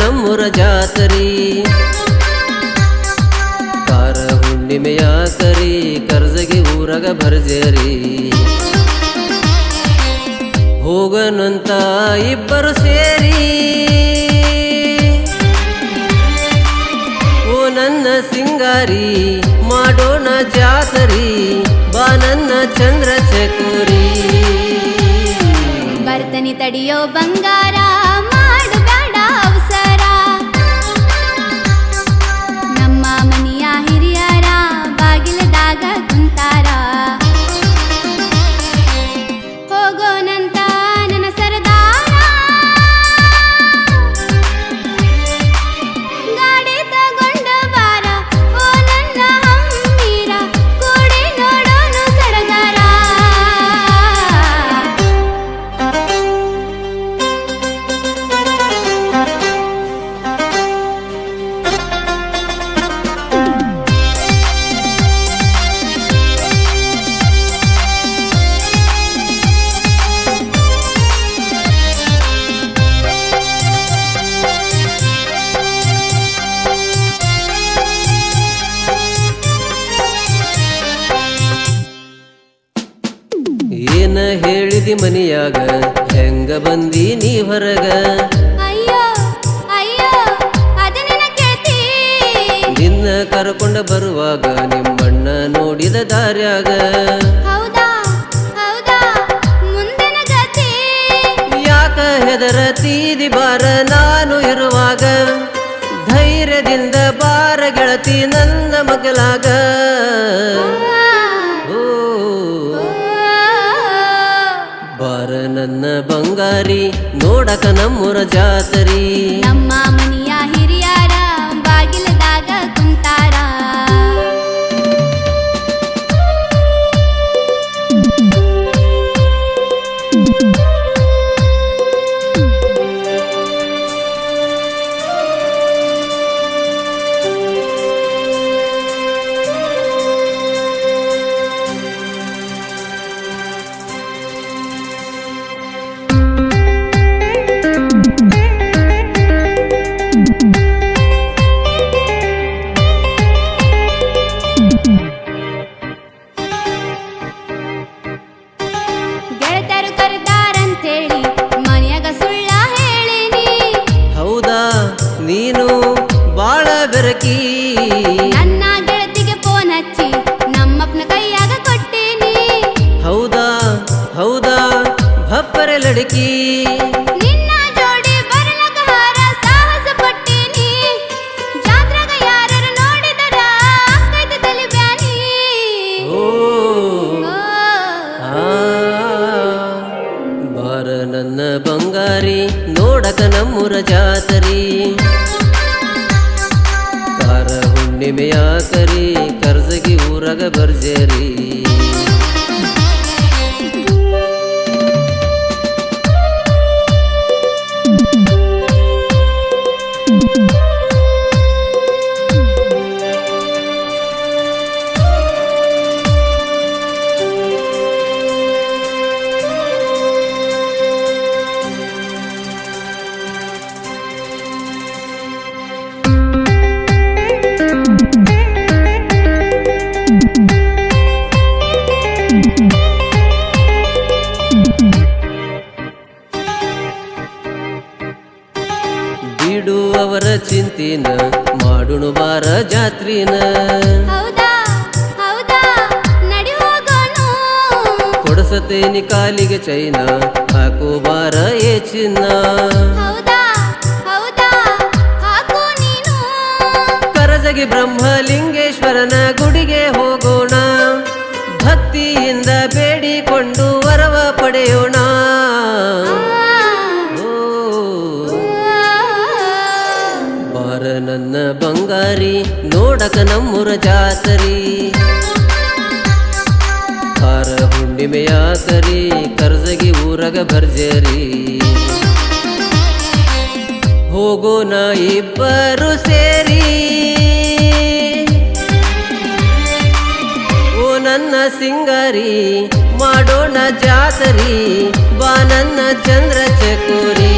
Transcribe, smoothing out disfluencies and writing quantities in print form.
ನಮ್ಮೂರ ಜಾತರಿ ಕಾರ ಹುಣ್ಣಿಮೆಯ ಕರಿ ಕರ್ಜಗಿ ಊರಗ ಭರ್ಜರಿ ಹೋಗನಂತ ಇಬ್ಬರು ಸೇರಿ ಓ ನನ್ನ ಸಿಂಗಾರಿ ಮಾಡೋಣ ಜಾತರಿ ಬಾ ನನ್ನ ಚಂದ್ರ ಚಕೋರಿ ಬರ್ತನಿ ತಡಿಯೋ ಬಂಗಾರ ಮಾಡು ಬೇಡ ಅವಸರ ನಮ್ಮ ಮನೆಯ ಹಿರಿಯರ ಬಾಗಿಲದಾಗ ಕುಂತಾರ ಹೋಗೋನಂತ ನನ್ನ ಸರದಾರ ಗಾಡಿ ತಗೊಂಡ ಬಾರ ಓ ನನ್ನ ಹಮ್ಮೀರ ಕೂಡಿ ನೋಡೋನು ಸಡಗರ ಏನ ಹೇಳಿದಿ ಮನಿಯಾಗ ಹೆಂಗ ಬಂದಿ ನೀ ಹೊರಗ ಅಯ್ಯೋ ಅಯ್ಯೋ ಅದ ನಿನ್ನ ಕೇಳ್ತಿ ನಿನ್ನ ಕರ್ಕೊಂಡ ಬರುವಾಗ ನಿಮ್ಮಣ್ಣ ನೋಡಿದ ದಾರ್ಯಾಗ ಹೌದಾ ಹೌದಾ ಮುಂದಿನ ಗತಿ ಯಾಕ ಹೆದರತೀದಿ ಬಾರ ನಾನು ಇರುವಾಗ ಧೈರ್ಯದಿಂದ ಬಾರ ಗೆಳತಿ ನನ್ನ ಮಗಲಾಗ ಓ ಬಾರ ನನ್ನ ಬಂಗಾರಿ ನೋಡಕ ನಮ್ಮೂರ ಜಾತರಿ ನಮ್ಮ ಮನೆಯ ಹಿರಿಯರ ಬಾಗಿಲದಾಗ ಕುಂತಾರ ಗೆಳತರು ಕರೆದಾರಂತೇಳಿ ಮನೆಯಾಗ ಸುಳ್ಳ ಹೇಳಿನಿ ಹೌದಾ ನೀನು ಬಾಳ ಬೆರಕಿ ನನ್ನ ಗೆಳತಿಗೆ ಫೋನ್ ಹಚ್ಚಿ ನಮ್ಮಪ್ಪನ ಕೈಯಾಗ ಕೊಟ್ಟೀನಿ ಹೌದಾ ಹೌದಾ ಭಪ್ಪರೆ ಲಡಕಿ ನಿನ್ನ ಜೋಡಿ ಬರಲಕ ಹಾರ ಸಾಹಸ ಪಟ್ಟೀನಿ ಜಾತ್ರೆಗ ಯಾರು ನೋಡಿದರ ಕೈದ ತಲೆ ಬ್ಯಾನಿ ಓ ಆ ಬಾರ ನನ್ನ ಬಂಗಾರಿ ನೋಡಕ ನಮ್ಮೂರ ಜಾತರಿ ಕಾರ ಹುಣ್ಣಿಮೆಯ ಕರಿ ಕರ್ಜಗಿ ಊರಗ ಭರ್ಜರಿ ಬಿಡುವವರ ಚಿಂತಿನ ಮಾಡುಣು ಬಾರ ಜಾತ್ರಿನ ಹೌದಾ ಹೌದಾ ನಡಿ ಹೋಗೋನು ಕೊಡಸತೇನಿ ಕಾಲಿಗೆ ಚೈನ ಹಾಕು ಬಾರ ಏ ಚಿನ್ನ ಹೌದಾ ಹೌದಾ ಹಾಕು ನೀನು ಕರಜಗಿ ಬ್ರಹ್ಮಲಿಂಗೇಶ್ವರನ ಗುಡಿಗೆ ಹೋಗೋಣ ಭಕ್ತಿಯಿಂದ ಬೇಡಿಕೊಂಡು ವರವ ಪಡೆಯೋಣ ಓ ಬಾರ ನನ್ನ ಬಂಗಾರಿ ನೋಡಕ ನಮ್ಮೂರ ಜಾತರಿ ಕಾರ ಹುಣ್ಣಿಮೆಯ ಕರಿ ಕರ್ಜಗಿ ಊರಗ ಭರ್ಜರಿ ಹೋಗೋಣ ಇಬ್ಬರು ಸೇರಿ ಓ ನನ್ನ ಸಿಂಗಾರಿ ಮಾಡೋಣ ಜಾತರಿ ಬಾ ನನ್ನ ಚಂದ್ರ ಚಕೋರಿ